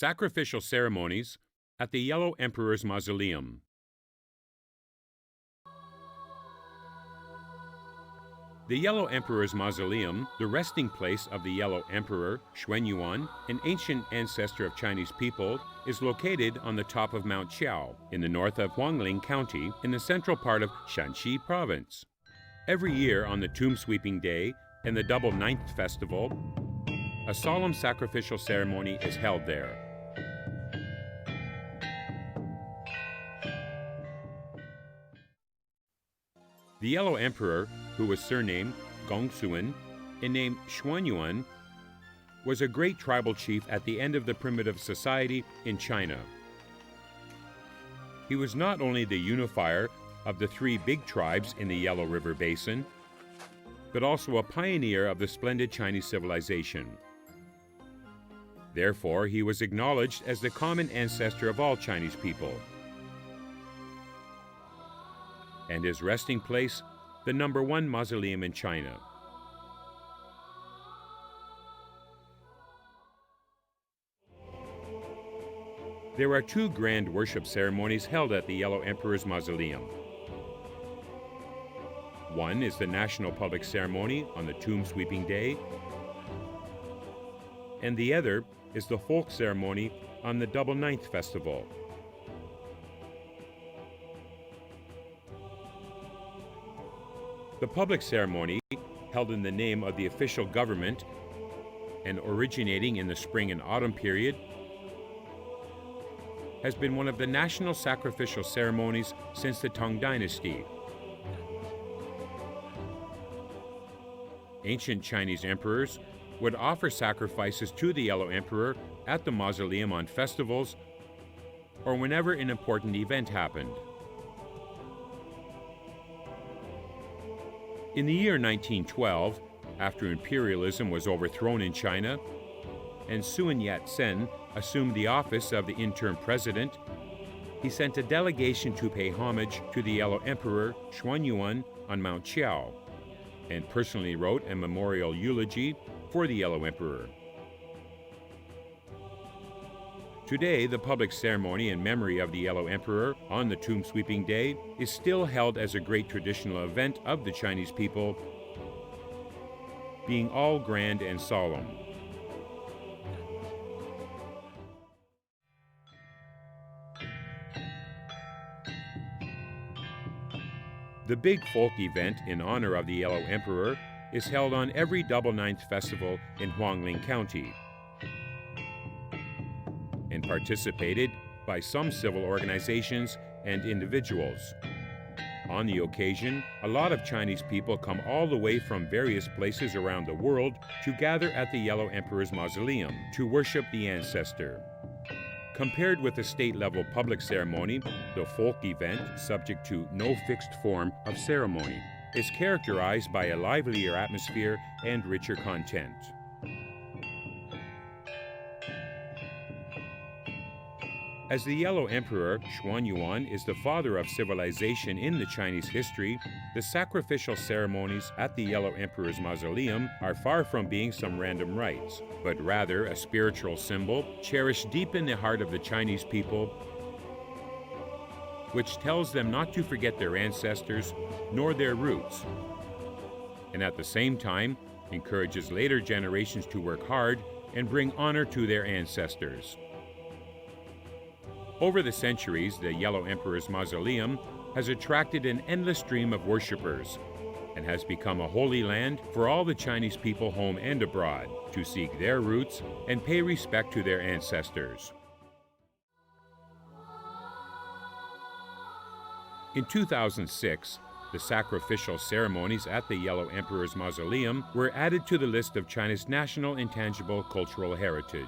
Sacrificial Ceremonies at the Yellow Emperor's Mausoleum. The Yellow Emperor's Mausoleum, the resting place of the Yellow Emperor, Xuanyuan, an ancient ancestor of Chinese people, is located on the top of Mount Qiao, in the north of Huangling County, in the central part of Shanxi Province. Every year on the Tomb Sweeping Day and the Double Ninth Festival, a solemn sacrificial ceremony is held there. The Yellow Emperor, who was surnamed Gongsuan and named Xuanyuan, was a great tribal chief at the end of the primitive society in China. He was not only the unifier of the three big tribes in the Yellow River Basin, but also a pioneer of the splendid Chinese civilization. Therefore, he was acknowledged as the common ancestor of all Chinese people, and his resting place, the #1 mausoleum in China. There are two grand worship ceremonies held at the Yellow Emperor's Mausoleum. One is the National Public Ceremony on the Tomb Sweeping Day, and the other is the Folk Ceremony on the Double Ninth Festival. The public ceremony, held in the name of the official government and originating in the spring and autumn period, has been one of the national sacrificial ceremonies since the Tang Dynasty. Ancient Chinese emperors would offer sacrifices to the Yellow Emperor at the mausoleum on festivals or whenever an important event happened. In the year 1912, after imperialism was overthrown in China and Sun Yat-sen assumed the office of the interim president, he sent a delegation to pay homage to the Yellow Emperor Xuanyuan on Mount Qiao and personally wrote a memorial eulogy for the Yellow Emperor. Today, the public ceremony in memory of the Yellow Emperor on the Tomb Sweeping Day is still held as a great traditional event of the Chinese people, being all grand and solemn. The big folk event in honor of the Yellow Emperor is held on every Double Ninth Festival in Huangling County, and participated by some civil organizations and individuals. On the occasion, a lot of Chinese people come all the way from various places around the world to gather at the Yellow Emperor's Mausoleum to worship the ancestor. Compared with the state-level public ceremony, the folk event, subject to no fixed form of ceremony, is characterized by a livelier atmosphere and richer content. As the Yellow Emperor, Xuanyuan, is the father of civilization in the Chinese history, the sacrificial ceremonies at the Yellow Emperor's Mausoleum are far from being some random rites, but rather a spiritual symbol cherished deep in the heart of the Chinese people, which tells them not to forget their ancestors nor their roots, and at the same time encourages later generations to work hard and bring honor to their ancestors. Over the centuries, the Yellow Emperor's Mausoleum has attracted an endless stream of worshippers and has become a holy land for all the Chinese people home and abroad to seek their roots and pay respect to their ancestors. In 2006, the sacrificial ceremonies at the Yellow Emperor's Mausoleum were added to the list of China's national intangible cultural heritage.